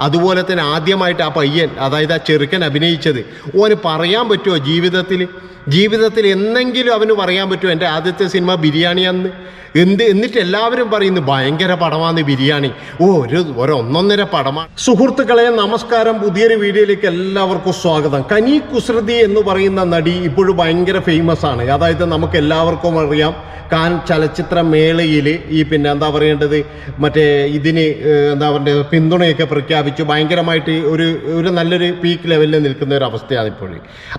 അതുപോലെ തന്നെ ആദ്യമായിട്ട് ആ പയ്യൻ, അതായത് ആ ചെറുക്കൻ അഭിനയിച്ചത്, ഓന് പറയാൻ പറ്റുമോ ജീവിതത്തിൽ എന്നെങ്കിലും അവന് പറയാൻ പറ്റുമോ എൻ്റെ ആദ്യത്തെ സിനിമ ബിരിയാണിയാന്ന്? എന്നിട്ട് എല്ലാവരും പറയുന്നു ഭയങ്കര പടമാണ് ബിരിയാണി, ഒന്നൊന്നര പടമാണ്. സുഹൃത്തുക്കളെ നമസ്കാരം, പുതിയൊരു വീഡിയോയിലേക്ക് എല്ലാവർക്കും സ്വാഗതം. കനി കുസൃതി എന്ന് പറയുന്ന നടി ഇപ്പോഴും ഭയങ്കര ഫേമസ് ആണ്. അതായത് നമുക്ക് എല്ലാവർക്കും അറിയാം, കാൻ ചലച്ചിത്ര മേളയിൽ ഈ എന്താ പറയേണ്ടത്, മറ്റേ ഇതിന് എന്താ പറയുക പിന്തുണയൊക്കെ പ്രഖ്യാപിച്ചു ഭയങ്കരമായിട്ട് ഒരു നല്ലൊരു പീക്ക് ലെവലിൽ നിൽക്കുന്ന ഒരു അവസ്ഥയാണ് ഇപ്പോൾ.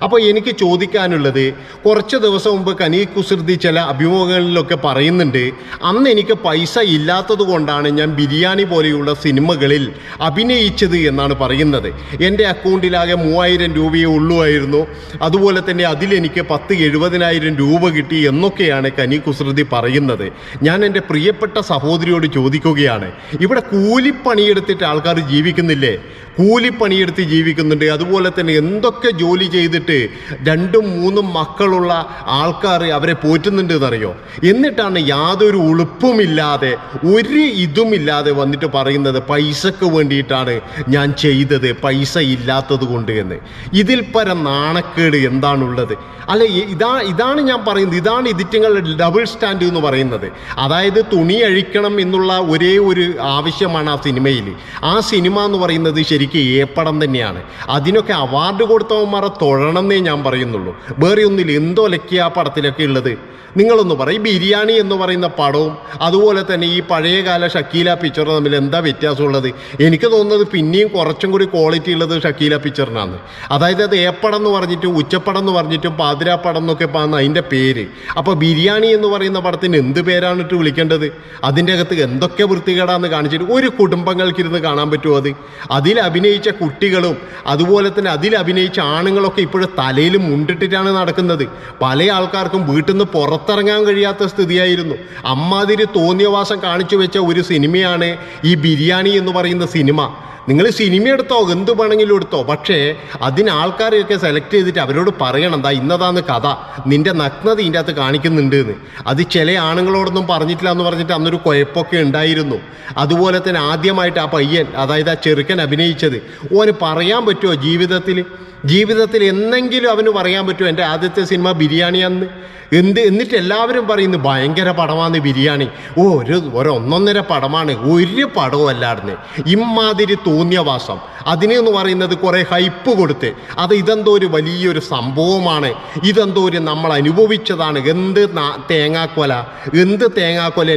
അപ്പോൾ എനിക്ക് ചോദിക്കാനുള്ളത്, കുറച്ച് ദിവസം മുമ്പ് കനി കുസൃതി ചില അഭിമുഖങ്ങളിലൊക്കെ പറയുന്നുണ്ട്, അന്ന് എനിക്ക് പൈസ ഇല്ലാത്തത് കൊണ്ടാണ് ഞാൻ ബിരിയാണി പോലെയുള്ള സിനിമകളിൽ അഭിനയിച്ചത് എന്നാണ് പറയുന്നത്. എൻ്റെ അക്കൗണ്ടിലാകെ 3000 രൂപയേ ഉള്ളുമായിരുന്നു, അതുപോലെ തന്നെ അതിലെനിക്ക് 70,000 രൂപ കിട്ടി എന്നൊക്കെയാണ് കനി കുസൃതി പറയുന്നത്. ഞാൻ എൻ്റെ പ്രിയപ്പെട്ട സഹോദരിയോട് ചോദിക്കുകയാണ്, ഇവിടെ കൂലിപ്പണിയെടുത്തിട്ട് ആൾക്കാർ ജീവിക്കുന്നില്ലേ? കൂലിപ്പണിയെടുത്ത് ജീവിക്കുന്നുണ്ട്. അതുപോലെ തന്നെ എന്തൊക്കെ ജോലി ചെയ്തിട്ട് 2ഉം 3ഉം മക്കളുള്ള ആൾക്കാർ അവരെ പോറ്റുന്നുണ്ട് എന്നറിയോ? എന്നിട്ടാണ് യാതൊരു ഉളുപ്പുമില്ലാതെ ഒരു ഇതുമില്ലാതെ വന്നിട്ട് പറയുന്നത് പൈസക്ക് വേണ്ടിയിട്ടാണ് ഞാൻ ചെയ്തത്, പൈസ ഇല്ലാത്തത് കൊണ്ട് എന്ന്. ഇതിൽ പരം നാണക്കേട് എന്താണുള്ളത്? അല്ല, ഇതാണ് ഞാൻ പറയുന്നത്, ഇതാണ് ഇതിറ്റങ്ങളുടെ ഡബിൾ സ്റ്റാൻഡ് എന്ന് പറയുന്നത്. അതായത് തുണി അഴിക്കണം എന്നുള്ള ഒരേ ഒരു ആവശ്യമാണ് ആ സിനിമയിൽ. ആ സിനിമ എന്ന് പറയുന്നത് ശരിക്കും ഏപ്പടം തന്നെയാണ്. അതിനൊക്കെ അവാർഡ് കൊടുത്തവന്മാരെ തൊഴണമെന്നേ ഞാൻ പറയുന്നുള്ളൂ. വേറെ ഒന്നില്ല. എന്തോ ലക്കിയ ആ പടത്തിലൊക്കെ ഉള്ളത് നിങ്ങളൊന്ന് പറയും. ബിരിയാണി എന്ന് പറയുന്ന പടവും അതുപോലെ തന്നെ ഈ പഴയകാല ഷക്കീല പിക്ചറും തമ്മിൽ എന്താ വ്യത്യാസമുള്ളത്? എനിക്ക് തോന്നുന്നത് പിന്നെയും കുറച്ചും കൂടി ക്വാളിറ്റി ഉള്ളത് ഷക്കീല പിക്ചറിനാണ്. അതായത് അത് ഏപ്പടം എന്ന് പറഞ്ഞിട്ടും ഉച്ചപ്പടം എന്ന് പറഞ്ഞിട്ടും പാതിരാപ്പടം എന്നൊക്കെ പറഞ്ഞ അതിൻ്റെ പേര്. അപ്പോൾ ബിരിയാണി എന്ന് പറയുന്ന പടത്തിന് എന്ത് പേരാണ് ഇട്ട് വിളിക്കേണ്ടത്? അതിൻ്റെ അകത്ത് എന്തൊക്കെ വൃത്തികേടാന്ന് കാണിച്ചിട്ട് ഒരു കുടുംബങ്ങൾക്കിരുന്ന് കാണാൻ പറ്റുമോ? അതിൽ അഭിനയിച്ച കുട്ടികളും അതുപോലെ തന്നെ അതിൽ അഭിനയിച്ച ആണുങ്ങളൊക്കെ ഇപ്പോഴും തലയിൽ മുണ്ടിട്ടിട്ടാണ് നടക്കുന്നത്. പല ആൾക്കാർക്കും വീട്ടിൽ നിന്ന് പുറത്തിറങ്ങാൻ കഴിയാത്ത സ്ഥിതിയായിരുന്നു. അമ്മാതിരി തോന്നിയവാസം കാണിച്ചു വെച്ച ഒരു സിനിമയാണ് ഈ ബിരിയാണി എന്ന് പറയുന്ന സിനിമ. നിങ്ങൾ സിനിമ എടുത്തോ, എന്ത് വേണമെങ്കിലും എടുത്തോ, പക്ഷേ അതിന് ആൾക്കാരെയൊക്കെ സെലക്ട് ചെയ്തിട്ട് അവരോട് പറയണം, എന്താ ഇന്നതാന്ന് കഥ, നിൻ്റെ നഗ്നത ഇതിൻ്റെ അകത്ത് കാണിക്കുന്നുണ്ട് എന്ന്. അത് ചില ആണുങ്ങളോടൊന്നും പറഞ്ഞിട്ടില്ല എന്ന് പറഞ്ഞിട്ട് അന്നൊരു കുഴപ്പമൊക്കെ ഉണ്ടായിരുന്നു. അതുപോലെ തന്നെ ആദ്യമായിട്ട് ആ പയ്യൻ, അതായത് ആ ചെറുക്കൻ അഭിനയിച്ചത്, ഓന് പറയാൻ പറ്റുമോ ജീവിതത്തിൽ എന്നെങ്കിലും അവന് പറയാൻ പറ്റുമോ എൻ്റെ ആദ്യത്തെ സിനിമ ബിരിയാണിയാന്ന്? എന്നിട്ട് എല്ലാവരും പറയുന്നു ഭയങ്കര പടമാണ് ബിരിയാണി, ഒന്നൊന്നര പടമാണ്, ഒരു പടവും അല്ലായിരുന്നു. ഇമ്മാതിരി തോന്നിയവാസം, അതിനെന്ന് പറയുന്നത് കുറേ ഹൈപ്പ് കൊടുത്ത് ഇതെന്തോ ഒരു വലിയൊരു സംഭവമാണ്, ഇതെന്തോ ഒരു നമ്മൾ അനുഭവിച്ചതാണ്. എന്ത് തേങ്ങാക്കൊല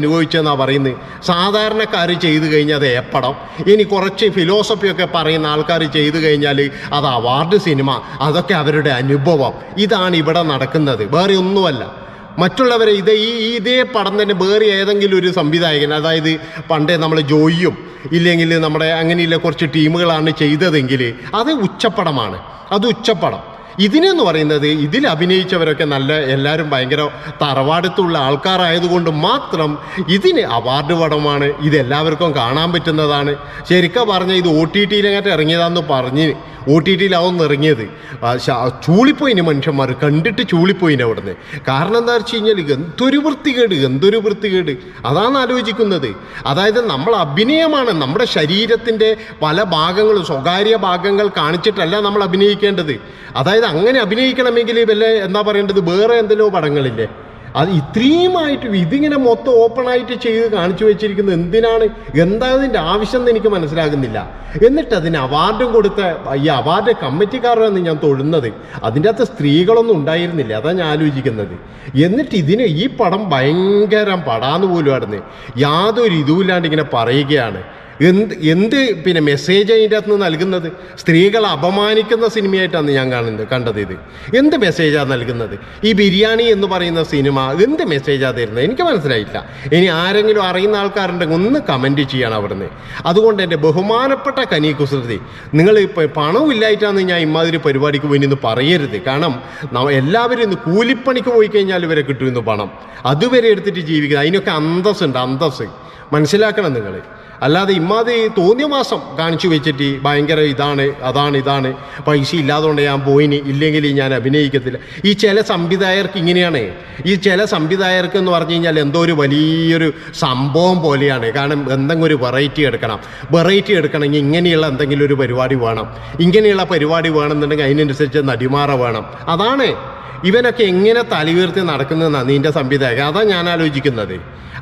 അനുഭവിച്ചതെന്നാണ് പറയുന്നത്. സാധാരണക്കാർ ചെയ്തു കഴിഞ്ഞാൽ അത് ഏപ്പടം. ഇനി കുറച്ച് ഫിലോസഫിയൊക്കെ പറയുന്ന ആൾക്കാർ ചെയ്തു കഴിഞ്ഞാൽ അത് അവാർഡ് സിനിമ, അതൊക്കെ അവരുടെ അനുഭവം. ഇതാണ് ഇവിടെ നടക്കുന്നത്, വേറെ ഒന്നുമല്ല. മറ്റുള്ളവരെ ഇതേ പടം തന്നെ വേറെ ഏതെങ്കിലും ഒരു സംവിധായകൻ, അതായത് പണ്ടേ നമ്മൾ ജോയിയും ഇല്ലെങ്കിൽ നമ്മുടെ അങ്ങനെയുള്ള കുറച്ച് ടീമുകളാണ് ചെയ്തതെങ്കിൽ അത് ഉച്ചപ്പടമാണ്, അത് ഉച്ചപ്പടം. ഇതിനെന്ന് പറയുന്നത് ഇതിൽ അഭിനയിച്ചവരൊക്കെ എല്ലാവരും ഭയങ്കര തറവാടത്തുള്ള ആൾക്കാരായതുകൊണ്ട് മാത്രം ഇതിന് അവാർഡ് പടമാണ്, ഇതെല്ലാവർക്കും കാണാൻ പറ്റുന്നതാണ്. ശരിക്കും പറഞ്ഞാൽ ഇത് OTT-യിലങ്ങാട്ട് ഇറങ്ങിയതാണെന്ന് പറഞ്ഞ് OTT-യിലാവുന്ന ഇറങ്ങിയത് ചൂളിപ്പോയിന് മനുഷ്യന്മാർ കണ്ടിട്ട് ചൂളിപ്പോയിന് അവിടുന്ന്. കാരണം എന്താ വെച്ച് കഴിഞ്ഞാൽ എന്തൊരു വൃത്തികേട് അതാണ് ആലോചിക്കുന്നത്. അതായത് നമ്മൾ അഭിനയമാണ്, നമ്മുടെ ശരീരത്തിൻ്റെ പല ഭാഗങ്ങളും സ്വകാര്യ ഭാഗങ്ങൾ കാണിച്ചിട്ടല്ല നമ്മൾ അഭിനയിക്കേണ്ടത്. അതായത് അങ്ങനെ അഭിനയിക്കണമെങ്കിൽ എന്താ പറയേണ്ടത്, വേറെ എന്തെല്ലോ പടങ്ങളില്ലേ, അത് ഇത്രയുമായിട്ട് ഇതിങ്ങനെ മൊത്തം ഓപ്പണായിട്ട് ചെയ്ത് കാണിച്ചു വെച്ചിരിക്കുന്നത് എന്തിനാണ്? എന്താ അതിൻ്റെ ആവശ്യം എന്ന് എനിക്ക് മനസ്സിലാകുന്നില്ല. എന്നിട്ട് അതിന് അവാർഡും കൊടുത്ത ഈ അവാർഡ് കമ്മിറ്റിക്കാരാണ് ഞാൻ തൊഴുന്നത്. അതിൻ്റെ അകത്ത് സ്ത്രീകളൊന്നും ഉണ്ടായിരുന്നില്ല, അതാണ് ഞാൻ ആലോചിക്കുന്നത്. എന്നിട്ട് ഈ പടം ഭയങ്കര പടാന്ന് പോലും ആടുന്ന് യാതൊരു ഇതുമില്ലാണ്ട് ഇങ്ങനെ പറയുകയാണ്. എന്ത് മെസ്സേജ് അതിൻ്റെ അകത്ത് നിന്ന് നൽകുന്നത്? സ്ത്രീകളെ അപമാനിക്കുന്ന സിനിമയായിട്ടാണ് ഞാൻ കണ്ടത്. എന്ത് മെസ്സേജാണ് നൽകുന്നത്? ഈ ബിരിയാണി എന്ന് പറയുന്ന സിനിമ എന്ത് മെസ്സേജാണ് തരുന്നത്? എനിക്ക് മനസ്സിലായില്ല. ഇനി ആരെങ്കിലും അറിയുന്ന ആൾക്കാരുണ്ടെങ്കിൽ ഒന്ന് കമൻറ്റ് ചെയ്യണം അവിടുന്ന്. അതുകൊണ്ട് എൻ്റെ ബഹുമാനപ്പെട്ട കനി കുസൃതി, നിങ്ങൾ ഇപ്പോൾ പണമില്ലായിട്ടാണ് ഞാൻ ഇമാതിരി പരിപാടിക്ക് വേണ്ടി ഇന്ന് പറയരുത്. കാരണം എല്ലാവരും ഇന്ന് കൂലിപ്പണിക്ക് പോയി കഴിഞ്ഞാൽ ഇവരെ കിട്ടുമെന്ന് പണം, അതുവരെ എടുത്തിട്ട് ജീവിക്കുന്നത്. അതിനൊക്കെ അന്തസ്സുണ്ട്, അന്തസ്സ്. മനസ്സിലാക്കണം നിങ്ങൾ. അല്ലാതെ ഇമ്മാതിരി തോന്നിയ മാസം കാണിച്ചു വെച്ചിട്ട് ഭയങ്കര ഇതാണ് പൈസ ഇല്ലാതുകൊണ്ട് ഞാൻ പോയിന്, ഇല്ലെങ്കിൽ ഞാൻ അഭിനയിക്കത്തില്ല. ഈ ചില സംവിധായകർക്ക് ഇങ്ങനെയാണ്. ഈ ചില സംവിധായകർക്ക് എന്ന് പറഞ്ഞു കഴിഞ്ഞാൽ എന്തോ ഒരു വലിയൊരു സംഭവം പോലെയാണ്. കാരണം എന്തെങ്കിലും ഒരു വെറൈറ്റി എടുക്കണമെങ്കിൽ ഇങ്ങനെയുള്ള എന്തെങ്കിലും ഒരു പരിപാടി വേണം. ഇങ്ങനെയുള്ള പരിപാടി വേണമെന്നുണ്ടെങ്കിൽ അതിനനുസരിച്ച് നടിമാറ വേണം. അതാണ് ഇവനൊക്കെ എങ്ങനെ തലയുയർത്തി നടക്കുന്നതെന്നാണ് നിൻ്റെ സംവിധായകൻ. അതാണ് ഞാൻ ആലോചിക്കുന്നത്.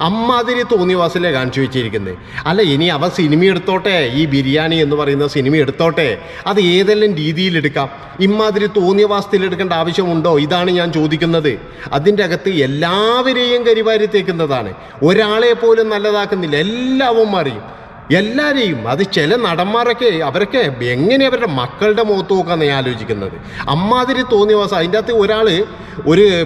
അമ്മാതിരി തോന്നിവാസിലെ കാണിച്ചു വെച്ചിരിക്കുന്നത്. അല്ല, ഇനി അവ സിനിമ എടുത്തോട്ടെ, ഈ ബിരിയാണി എന്ന് പറയുന്ന സിനിമ എടുത്തോട്ടെ, അത് ഏതെല്ലാം രീതിയിലെടുക്കാം. ഇമ്മാതിരി തോന്നിയവാസത്തിൽ എടുക്കേണ്ട ആവശ്യമുണ്ടോ? ഇതാണ് ഞാൻ ചോദിക്കുന്നത്. അതിൻ്റെ അകത്ത് എല്ലാവരെയും കരിവാരി തേക്കുന്നതാണ്. ഒരാളെ പോലും നല്ലതാക്കുന്നില്ല, എല്ലാവരെയും. അത് ചില നടന്മാരൊക്കെ അവരൊക്കെ എങ്ങനെ അവരുടെ മക്കളുടെ മുഖത്ത് നോക്കാന്ന് ഞാൻ ആലോചിക്കുന്നത്. അമ്മാതിരി തോന്നിയവാസം. അതിൻ്റെ അകത്ത് ഒരാൾ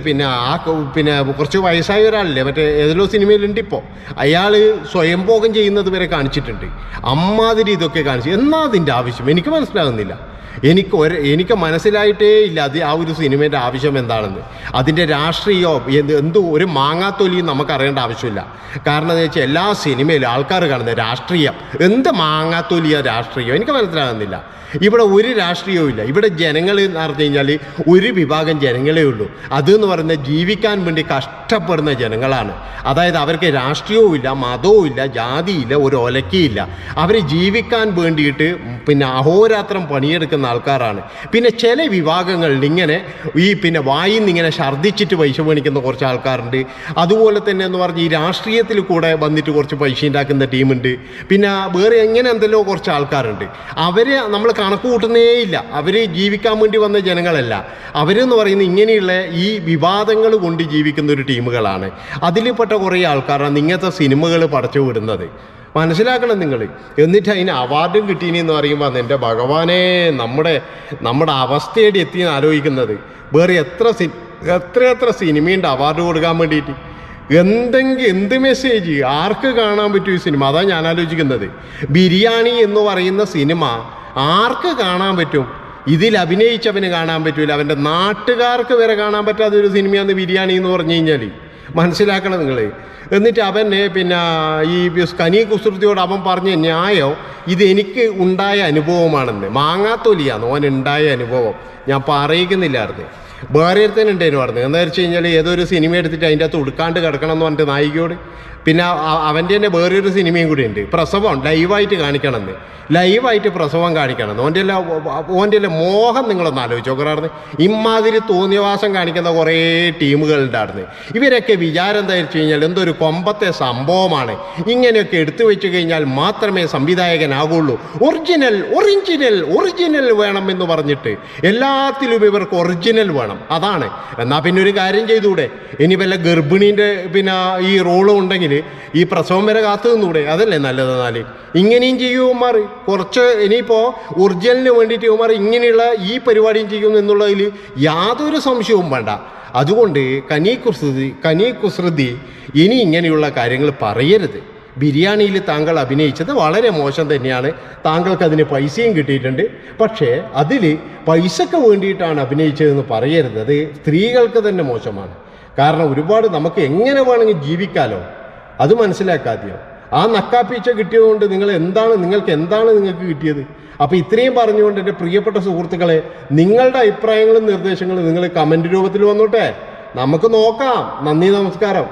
പിന്നെ കുറച്ച് വയസ്സായ ഒരാളില്ലേ, മറ്റേ ഏതെല്ലോ സിനിമയിലുണ്ട് ഇപ്പോൾ, അയാൾ സ്വയംഭോഗം ചെയ്യുന്നത് വരെ കാണിച്ചിട്ടുണ്ട്. അമ്മാതിരി ഇതൊക്കെ കാണിച്ചു. എന്നാ അതിൻ്റെ ആവശ്യം എനിക്ക് മനസ്സിലാകുന്നില്ല. എനിക്ക് മനസ്സിലായിട്ടേ ഇല്ല അത് ആ ഒരു സിനിമേൻ്റെ ആവശ്യം എന്താണെന്ന്. അതിൻ്റെ രാഷ്ട്രീയമോ എന്തോ ഒരു മാങ്ങാത്തൊലിയും നമുക്കറിയേണ്ട ആവശ്യമില്ല. കാരണം എന്ന് വെച്ചാൽ എല്ലാ സിനിമയിലും ആൾക്കാർ കാണുന്നത് രാഷ്ട്രീയം. എന്ത് മാങ്ങാത്തൊലിയോ രാഷ്ട്രീയം എനിക്ക് മനസ്സിലാകുന്നില്ല. ഇവിടെ ഒരു രാഷ്ട്രീയവും ഇല്ല. ഇവിടെ ജനങ്ങൾ എന്ന് പറഞ്ഞു കഴിഞ്ഞാൽ ഒരു വിഭാഗം ജനങ്ങളേ ഉള്ളൂ. അതെന്ന് പറയുന്നത് ജീവിക്കാൻ വേണ്ടി കഷ്ടപ്പെടുന്ന ജനങ്ങളാണ്. അതായത് അവർക്ക് രാഷ്ട്രീയവും ഇല്ല, മതവും ഇല്ല, ജാതിയില്ല, ഒരു ഒലക്കയില്ല. അവർ ജീവിക്കാൻ വേണ്ടിയിട്ട് അഹോരാത്രം പണിയെടുക്കുന്ന ആൾക്കാരാണ്. ചില വിഭാഗങ്ങളിൽ ഇങ്ങനെ വായിൽ നിന്ന് ഇങ്ങനെ ഛർദ്ദിച്ചിട്ട് പൈസ മേടിക്കുന്ന കുറച്ച് ആൾക്കാരുണ്ട്. അതുപോലെ തന്നെ എന്ന് പറഞ്ഞ് ഈ രാഷ്ട്രീയത്തിൽ കൂടെ വന്നിട്ട് കുറച്ച് പൈസ ഉണ്ടാക്കുന്ന ടീമുണ്ട്. വേറെ എങ്ങനെ എന്തെല്ലോ കുറച്ച് ആൾക്കാരുണ്ട്. അവരെ നമ്മൾ കണക്ക് കൂട്ടുന്നേ ഇല്ല. അവർ ജീവിക്കാൻ വേണ്ടി വന്ന ജനങ്ങളല്ല. അവരെന്ന് പറയുന്നത് ഇങ്ങനെയുള്ള ഈ വിവാദങ്ങൾ കൊണ്ട് ജീവിക്കുന്ന ഒരു ടീമുകളാണ്. അതിൽപ്പെട്ട കുറേ ആൾക്കാരാണ് ഇങ്ങനത്തെ സിനിമകൾ പടച്ചു വിടുന്നത്. മനസ്സിലാക്കണം നിങ്ങൾ. എന്നിട്ട് അതിന് അവാർഡും കിട്ടീനെന്ന് പറയുമ്പോൾ എൻ്റെ ഭഗവാനെ, നമ്മുടെ അവസ്ഥയോടെ എത്തിയെന്ന് ആലോചിക്കുന്നത്. വേറെ എത്ര സിനിമയുണ്ട് അവാർഡ് കൊടുക്കാൻ വേണ്ടിയിട്ട്. എന്ത് മെസ്സേജ് ആർക്ക് കാണാൻ പറ്റും ഈ സിനിമ? അതാണ് ഞാൻ ആലോചിക്കുന്നത്. ബിരിയാണി എന്ന് പറയുന്ന സിനിമ ആർക്ക് കാണാൻ പറ്റും? ഇതിൽ അഭിനയിച്ചവന് കാണാൻ പറ്റൂല, അവൻ്റെ നാട്ടുകാർക്ക് വരെ കാണാൻ പറ്റാത്ത ഒരു സിനിമയാണ് ബിരിയാണി എന്ന് പറഞ്ഞു കഴിഞ്ഞാൽ. മനസ്സിലാക്കണം നിങ്ങൾ. എന്നിട്ട് അവന് ഈ കനി കുസൃതിയോട് അവൻ പറഞ്ഞ ന്യായം ഇത് എനിക്ക് ഉണ്ടായ അനുഭവമാണെന്ന്. മാങ്ങാത്തൊലിയാന്ന് ഓൻ ഉണ്ടായ അനുഭവം. ഞാൻ പറയിക്കുന്നില്ലായിരുന്നു. വേറെ ഒരുത്തനുണ്ടേനു പറഞ്ഞു. എന്താ വെച്ച് കഴിഞ്ഞാൽ ഏതൊരു സിനിമ എടുത്തിട്ട് അതിൻ്റെ അകത്ത് ഉടുക്കാണ്ട് കിടക്കണം എന്ന് പറഞ്ഞിട്ട് നായികയോട്. അവൻ്റെ തന്നെ വേറൊരു സിനിമയും കൂടി ഉണ്ട്, പ്രസവം ലൈവായിട്ട് കാണിക്കണമെന്ന്. ലൈവായിട്ട് പ്രസവം കാണിക്കണം. ഓൻ്റെ മോഹം നിങ്ങളൊന്ന് ആലോചിച്ച് നോക്കറായിരുന്നു. ഇമ്മാതിരി തോന്നിയവാസം കാണിക്കുന്ന കുറേ ടീമുകളുണ്ടായിരുന്നു. ഇവരൊക്കെ വിചാരം എന്താ വെച്ച് കഴിഞ്ഞാൽ എന്തൊരു കൊമ്പത്തെ സംഭവമാണ്. ഇങ്ങനെയൊക്കെ എടുത്തു വെച്ച് കഴിഞ്ഞാൽ മാത്രമേ സംവിധായകനാകുള്ളൂ. ഒറിജിനൽ വേണം എന്ന് പറഞ്ഞിട്ട് എല്ലാത്തിലും ഇവർക്ക് ഒറിജിനൽ വേണം. അതാണ്. എന്നാൽ ഒരു കാര്യം ചെയ്തുകൂടെ? ഇനി വല്ല ഗർഭിണീൻ്റെ ഈ റോളും ഉണ്ടെങ്കിൽ ഈ പ്രസവം വരെ കാത്തു നിന്നൂടെ? അതല്ലേ നല്ലത്. എന്നാൽ ഇങ്ങനെയും ചെയ്യുമാർ കുറച്ച്. ഇനിയിപ്പോൾ ഒറിജിനലിന് വേണ്ടിയിട്ട് ഇവന്മാർ ഇങ്ങനെയുള്ള ഈ പരിപാടിയും ചെയ്യും എന്നുള്ളതിൽ യാതൊരു സംശയവും വേണ്ട. അതുകൊണ്ട് കനി കുസൃതി ഇനി ഇങ്ങനെയുള്ള കാര്യങ്ങൾ പറയരുത്. ബിരിയാണിയിൽ താങ്കൾ അഭിനയിച്ചത് വളരെ മോശം തന്നെയാണ്. താങ്കൾക്ക് അതിന് പൈസയും കിട്ടിയിട്ടുണ്ട്. പക്ഷേ അതിൽ പൈസക്ക് വേണ്ടിയിട്ടാണ് അഭിനയിച്ചതെന്ന് പറയരുത്. അത് സ്ത്രീകൾക്ക് തന്നെ മോശമാണ്. കാരണം ഒരുപാട് നമുക്ക് എങ്ങനെ വേണമെങ്കിൽ ജീവിക്കാലോ. അത് മനസ്സിലാക്കാതെയോ. ആ നക്കാപ്പീച്ച കിട്ടിയതുകൊണ്ട് നിങ്ങൾക്ക് എന്താണ് കിട്ടിയത്? അപ്പോൾ ഇത്രയും പറഞ്ഞുകൊണ്ട് എൻ്റെ പ്രിയപ്പെട്ട സുഹൃത്തുക്കളെ, നിങ്ങളുടെ അഭിപ്രായങ്ങളും നിർദ്ദേശങ്ങളും നിങ്ങൾ കമൻറ്റ് രൂപത്തിൽ വന്നോട്ടെ. നമുക്ക് നോക്കാം. നന്ദി, നമസ്കാരം.